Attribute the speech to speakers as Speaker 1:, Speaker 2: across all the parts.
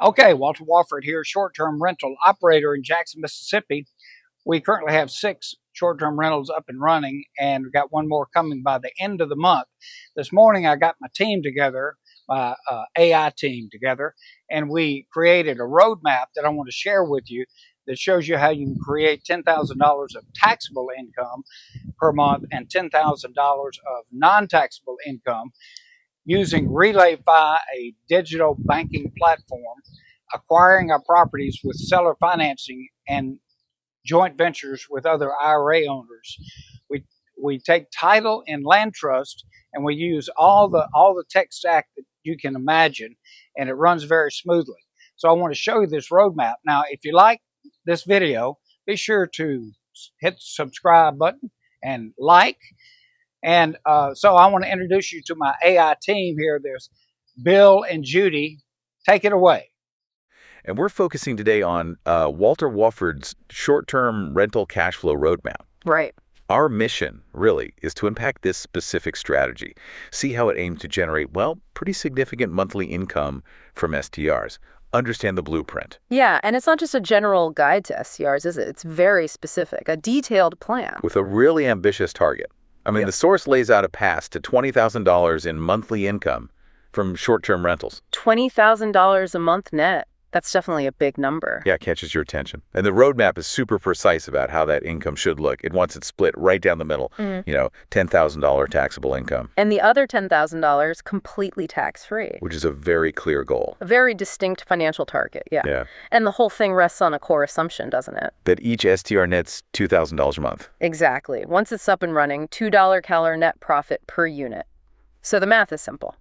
Speaker 1: Okay, Walter Wofford here, short-term rental operator in Jackson, Mississippi. We currently have 6 short-term rentals up and running, and we've got one more coming by the end of the month. This morning, I got my team together, my AI team together, and we created a roadmap that I want to share with you that shows you how you can create $10,000 of taxable income per month and $10,000 of non-taxable income using RelayFi, a digital banking platform, acquiring our properties with seller financing and joint ventures with other IRA owners. We we take title in land trust and we use all the tech stack that you can imagine, and it runs very smoothly. So I want to show you this roadmap. Now, if you like this video, be sure to hit the subscribe button and like. And so I want to introduce you to my AI team here. There's Bill and Judy. Take it away.
Speaker 2: And we're focusing today on Walter Wofford's short-term rental cash flow roadmap.
Speaker 3: Right.
Speaker 2: Our mission, really, is to unpack this specific strategy, see how it aims to generate, well, pretty significant monthly income from STRs, understand the blueprint.
Speaker 3: Yeah, and it's not just a general guide to STRs, is it? It's very specific, a detailed plan.
Speaker 2: With a really ambitious target. I mean, the source lays out a path to $20,000 in monthly income from short-term rentals.
Speaker 3: $20,000 a month net. That's definitely a big number.
Speaker 2: Yeah, it catches your attention. And the roadmap is super precise about how that income should look. It wants it split right down the middle, $10,000 taxable income.
Speaker 3: And the other $10,000 completely tax-free.
Speaker 2: Which is a very clear goal.
Speaker 3: A very distinct financial target,
Speaker 2: Yeah.
Speaker 3: And the whole thing rests on a core assumption, doesn't it?
Speaker 2: That each STR nets $2,000 a month.
Speaker 3: Exactly. Once it's up and running, $2 CALR net profit per unit. So the math is simple.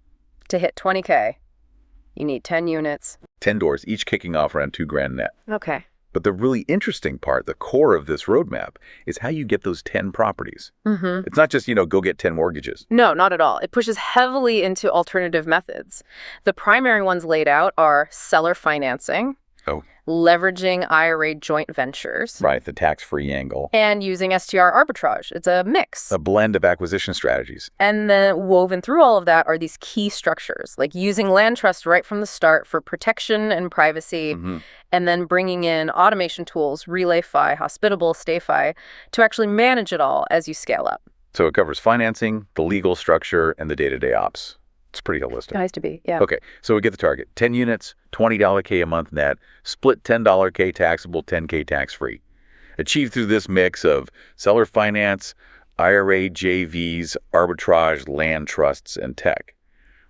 Speaker 3: To hit 20K, you need 10 units.
Speaker 2: 10 doors, each kicking off around $2,000 net.
Speaker 3: Okay.
Speaker 2: But the really interesting part, the core of this roadmap, is how you get those 10 properties.
Speaker 3: Mm-hmm.
Speaker 2: It's not just, go get 10 mortgages.
Speaker 3: No, not at all. It pushes heavily into alternative methods. The primary ones laid out are seller financing, leveraging IRA joint ventures.
Speaker 2: Right, the tax-free angle.
Speaker 3: And using STR arbitrage. It's a mix.
Speaker 2: A blend of acquisition strategies.
Speaker 3: And then woven through all of that are these key structures, like using land trust right from the start for protection and privacy, and then bringing in automation tools, RelayFi, Hospitable, StayFi, to actually manage it all as you scale up.
Speaker 2: So it covers financing, the legal structure, and the day-to-day ops. It's pretty holistic.
Speaker 3: It has to be, yeah.
Speaker 2: Okay, so we get the target. 10 units, $20K a month net, split $10K taxable, $10K tax-free. Achieved through this mix of seller finance, IRA, JVs, arbitrage, land trusts, and tech.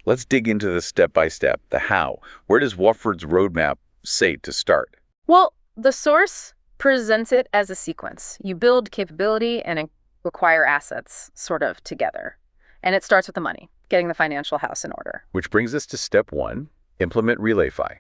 Speaker 2: Let's dig into this step-by-step, the how. Where does Wofford's roadmap say to start?
Speaker 3: Well, the source presents it as a sequence. You build capability and acquire assets sort of together. And it starts with the money, getting the financial house in order.
Speaker 2: Which brings us to step 1, implement RelayFi,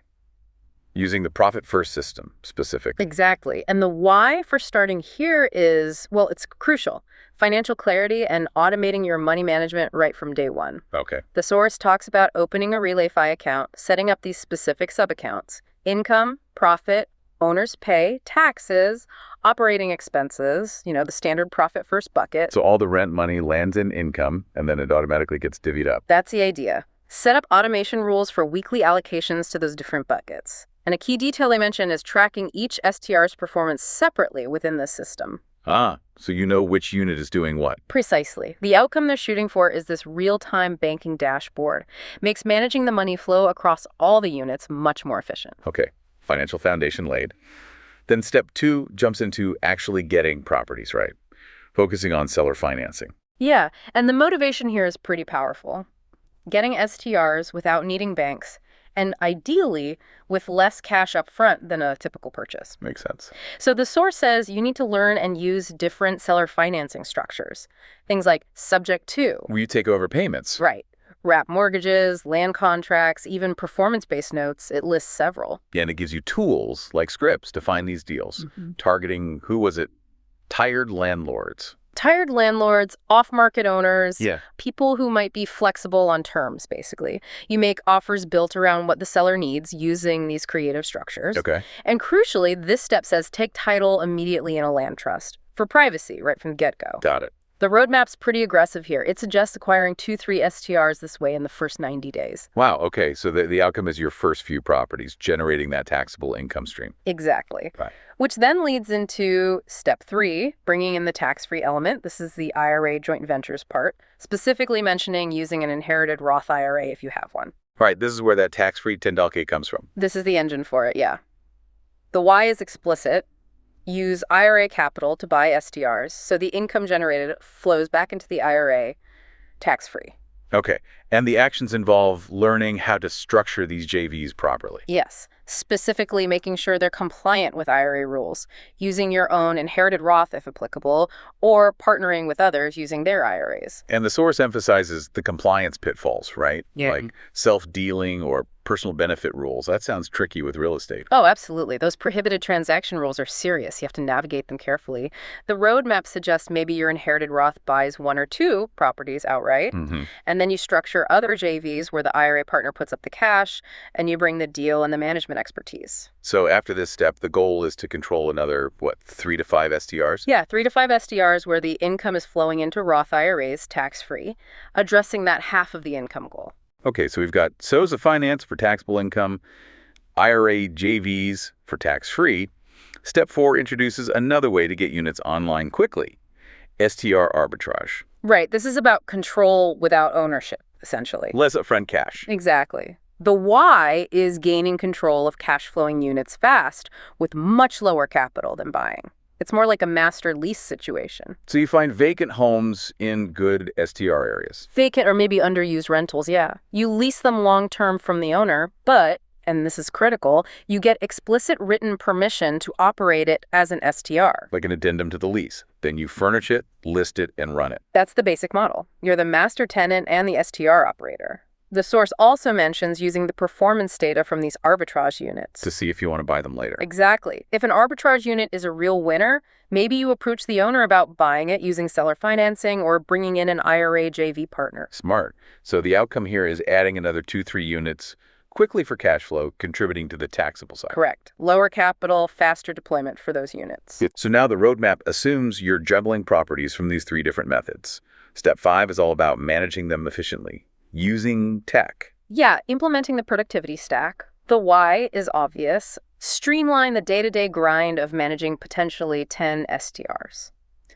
Speaker 2: using the profit-first system specifically.
Speaker 3: Exactly. And the why for starting here is, well, it's crucial. Financial clarity and automating your money management right from day one.
Speaker 2: Okay.
Speaker 3: The source talks about opening a RelayFi account, setting up these specific sub-accounts: income, profit, owner's pay, taxes, operating expenses, the standard profit first bucket.
Speaker 2: So all the rent money lands in income, and then it automatically gets divvied up.
Speaker 3: That's the idea. Set up automation rules for weekly allocations to those different buckets. And a key detail they mention is tracking each STR's performance separately within the system.
Speaker 2: So you know which unit is doing what.
Speaker 3: Precisely. The outcome they're shooting for is this real-time banking dashboard. Makes managing the money flow across all the units much more efficient.
Speaker 2: Okay. Financial foundation laid. Then step 2 jumps into actually getting properties right, focusing on seller financing.
Speaker 3: Yeah, and the motivation here is pretty powerful. Getting STRs without needing banks, and ideally with less cash up front than a typical purchase.
Speaker 2: Makes sense.
Speaker 3: So the source says you need to learn and use different seller financing structures. Things like subject to.
Speaker 2: Will you take over payments?
Speaker 3: Right. Wrap mortgages, land contracts, even performance-based notes. It lists several.
Speaker 2: Yeah, and it gives you tools like scripts to find these deals, targeting, tired landlords.
Speaker 3: Tired landlords, off-market owners,
Speaker 2: Yeah.
Speaker 3: people who might be flexible on terms, basically. You make offers built around what the seller needs using these creative structures.
Speaker 2: Okay.
Speaker 3: And crucially, this step says take title immediately in a land trust for privacy right from the get-go.
Speaker 2: Got it.
Speaker 3: The roadmap's pretty aggressive here. It suggests acquiring 2-3 STRs this way in the first 90 days.
Speaker 2: Wow, okay, so the outcome is your first few properties, generating that taxable income stream.
Speaker 3: Exactly.
Speaker 2: Right.
Speaker 3: Which then leads into step 3, bringing in the tax-free element. This is the IRA joint ventures part, specifically mentioning using an inherited Roth IRA if you have one.
Speaker 2: Right, this is where that tax-free $10K comes from.
Speaker 3: This is the engine for it, yeah. The why is explicit. Use IRA capital to buy STRs, so the income generated flows back into the IRA tax-free.
Speaker 2: Okay, and the actions involve learning how to structure these JVs properly.
Speaker 3: Yes, specifically making sure they're compliant with IRA rules, using your own inherited Roth if applicable, or partnering with others using their IRAs.
Speaker 2: And the source emphasizes the compliance pitfalls, right?
Speaker 1: Yeah.
Speaker 2: Like self-dealing or personal benefit rules. That sounds tricky with real estate.
Speaker 3: Oh, absolutely. Those prohibited transaction rules are serious. You have to navigate them carefully. The roadmap suggests maybe your inherited Roth buys 1 or 2 properties outright, and then you structure other JVs where the IRA partner puts up the cash, and you bring the deal and the management expertise.
Speaker 2: So after this step, the goal is to control another, 3 to 5 STRs?
Speaker 3: Yeah, 3 to 5 STRs where the income is flowing into Roth IRAs tax-free, addressing that half of the income goal.
Speaker 2: Okay, so we've got SOs of finance for taxable income, IRA JVs for tax-free. Step 4 introduces another way to get units online quickly, STR arbitrage.
Speaker 3: Right, this is about control without ownership, essentially.
Speaker 2: Less upfront cash.
Speaker 3: Exactly. The why is gaining control of cash-flowing units fast with much lower capital than buying. It's more like a master lease situation.
Speaker 2: So you find vacant homes in good STR areas.
Speaker 3: Vacant or maybe underused rentals, yeah. You lease them long-term from the owner, but, and this is critical, you get explicit written permission to operate it as an STR.
Speaker 2: Like an addendum to the lease. Then you furnish it, list it, and run it.
Speaker 3: That's the basic model. You're the master tenant and the STR operator. The source also mentions using the performance data from these arbitrage units.
Speaker 2: To see if you want to buy them later.
Speaker 3: Exactly. If an arbitrage unit is a real winner, maybe you approach the owner about buying it using seller financing or bringing in an IRA JV partner.
Speaker 2: Smart. So the outcome here is adding another 2-3 units quickly for cash flow, contributing to the taxable side.
Speaker 3: Correct. Lower capital, faster deployment for those units.
Speaker 2: So now the roadmap assumes you're juggling properties from these 3 different methods. Step 5 is all about managing them efficiently. Using tech.
Speaker 3: Yeah, implementing the productivity stack. The why is obvious. Streamline the day-to-day grind of managing potentially 10 STRs.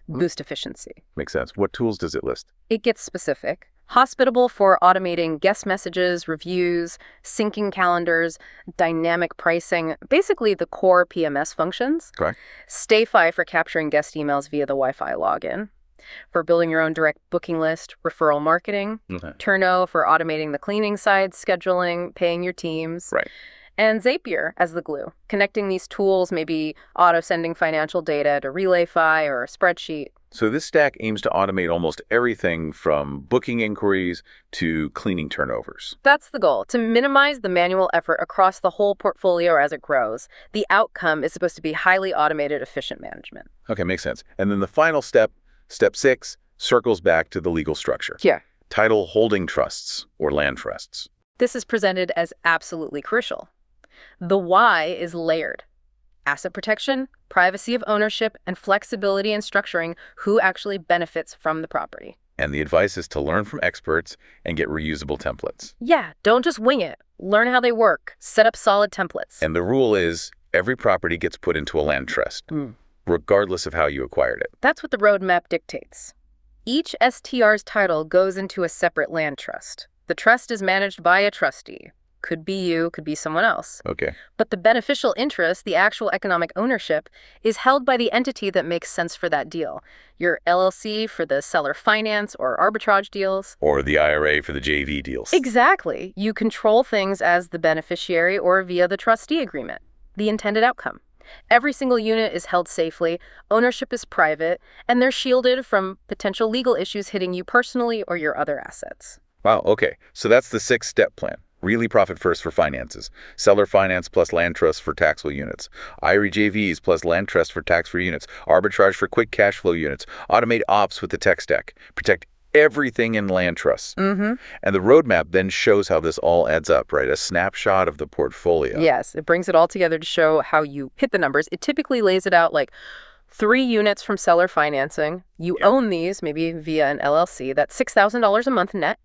Speaker 3: Boost efficiency.
Speaker 2: Makes sense. What tools does it list?
Speaker 3: It gets specific. Hospitable for automating guest messages, reviews, syncing calendars, dynamic pricing, basically the core PMS functions.
Speaker 2: Correct.
Speaker 3: StayFi for capturing guest emails via the Wi-Fi login. For building your own direct booking list, referral marketing.
Speaker 2: Okay.
Speaker 3: Turno for automating the cleaning side, scheduling, paying your teams.
Speaker 2: Right.
Speaker 3: And Zapier as the glue, connecting these tools, maybe auto-sending financial data to RelayFi or a spreadsheet.
Speaker 2: So this stack aims to automate almost everything from booking inquiries to cleaning turnovers.
Speaker 3: That's the goal, to minimize the manual effort across the whole portfolio as it grows. The outcome is supposed to be highly automated, efficient management.
Speaker 2: Okay, makes sense. And then the final step, step 6, circles back to the legal structure.
Speaker 3: Yeah.
Speaker 2: Title holding trusts or land trusts.
Speaker 3: This is presented as absolutely crucial. The why is layered. Asset protection, privacy of ownership, and flexibility in structuring who actually benefits from the property.
Speaker 2: And the advice is to learn from experts and get reusable templates.
Speaker 3: Yeah, don't just wing it. Learn how they work. Set up solid templates.
Speaker 2: And the rule is every property gets put into a land trust, regardless of how you acquired it.
Speaker 3: That's what the roadmap dictates. Each STR's title goes into a separate land trust. The trust is managed by a trustee. Could be you, could be someone else.
Speaker 2: Okay.
Speaker 3: But the beneficial interest, the actual economic ownership, is held by the entity that makes sense for that deal. Your LLC for the seller finance or arbitrage deals.
Speaker 2: Or the IRA for the JV deals.
Speaker 3: Exactly. You control things as the beneficiary or via the trustee agreement. The intended outcome. Every single unit is held safely, ownership is private, and they're shielded from potential legal issues hitting you personally or your other assets.
Speaker 2: Wow, okay. So that's the 6-step plan. Really profit first for finances. Seller finance plus land trust for taxable units. IRA JVs plus land trust for tax-free units. Arbitrage for quick cash flow units. Automate ops with the tech stack. Protect everything in land trusts. And the roadmap then shows how this all adds up, right? A snapshot of the portfolio.
Speaker 3: Yes, it brings it all together to show how you hit the numbers. It typically lays it out like 3 units from seller financing. You own these, maybe via an LLC. That's $6,000 a month net,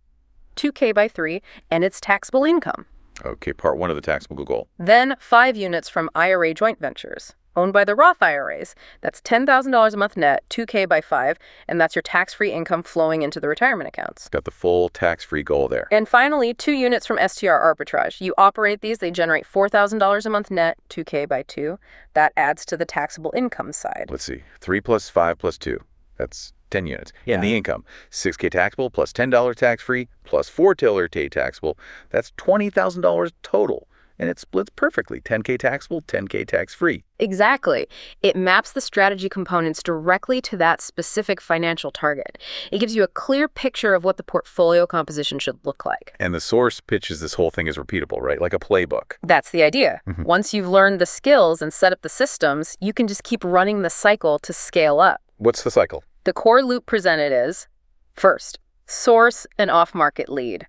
Speaker 3: 2K by 3, and it's taxable income.
Speaker 2: Okay, part one of the taxable goal.
Speaker 3: Then 5 units from IRA joint ventures, owned by the Roth IRAs. That's $10,000 a month net, 2K by 5, and that's your tax-free income flowing into the retirement accounts.
Speaker 2: Got the full tax-free goal there.
Speaker 3: And finally, 2 units from STR arbitrage. You operate these, they generate $4,000 a month net, 2K by 2. That adds to the taxable income side.
Speaker 2: Let's see, 3 plus 5 plus 2. That's 10 units.
Speaker 1: Yeah.
Speaker 2: And the income, $6K taxable plus $10 tax-free plus $4K taxable. That's $20,000 total. And it splits perfectly, 10K taxable, 10K tax-free.
Speaker 3: Exactly. It maps the strategy components directly to that specific financial target. It gives you a clear picture of what the portfolio composition should look like.
Speaker 2: And the source pitches this whole thing as repeatable, right? Like a playbook.
Speaker 3: That's the idea. Once you've learned the skills and set up the systems, you can just keep running the cycle to scale up.
Speaker 2: What's the cycle?
Speaker 3: The core loop presented is, first, source an off-market lead.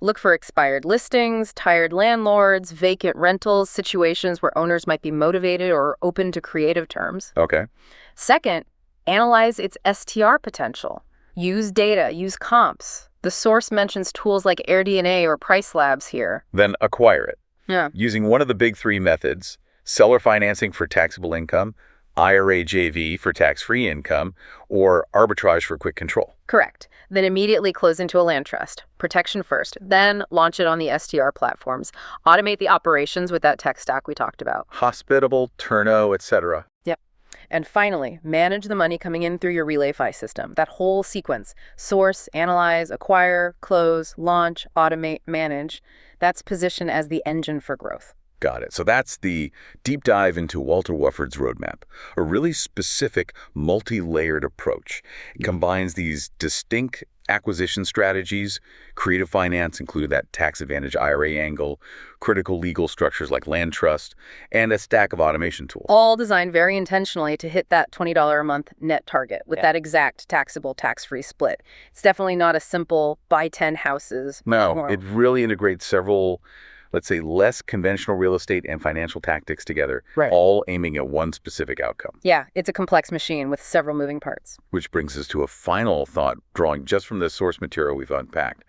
Speaker 3: Look for expired listings, tired landlords, vacant rentals, situations where owners might be motivated or open to creative terms.
Speaker 2: Okay.
Speaker 3: Second, analyze its STR potential. Use data, use comps. The source mentions tools like AirDNA or Price Labs here.
Speaker 2: Then acquire it.
Speaker 3: Yeah.
Speaker 2: Using one of the big 3 methods, seller financing for taxable income, IRA JV for tax-free income, or arbitrage for quick control.
Speaker 3: Correct. Then immediately close into a land trust. Protection first. Then launch it on the STR platforms. Automate the operations with that tech stack we talked about.
Speaker 2: Hospitable, Turno, etc.
Speaker 3: Yep. And finally, manage the money coming in through your RelayFi system. That whole sequence. Source, analyze, acquire, close, launch, automate, manage. That's positioned as the engine for growth.
Speaker 2: Got it. So that's the deep dive into Walter Wofford's roadmap, a really specific, multi-layered approach. It combines these distinct acquisition strategies, creative finance, including that tax advantage IRA angle, critical legal structures like land trust, and a stack of automation tools.
Speaker 3: All designed very intentionally to hit that $20 a month net target with that exact taxable, tax-free split. It's definitely not a simple buy 10 houses.
Speaker 2: No, it really integrates several, let's say, less conventional real estate and financial tactics together, all aiming at one specific outcome.
Speaker 3: Yeah, it's a complex machine with several moving parts.
Speaker 2: Which brings us to a final thought, drawing just from the source material we've unpacked.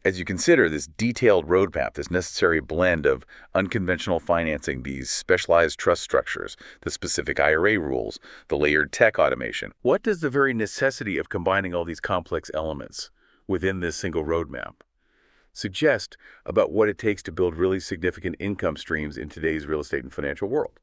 Speaker 2: As you consider this detailed roadmap, this necessary blend of unconventional financing, these specialized trust structures, the specific IRA rules, the layered tech automation, what does the very necessity of combining all these complex elements within this single roadmap suggest about what it takes to build really significant income streams in today's real estate and financial world?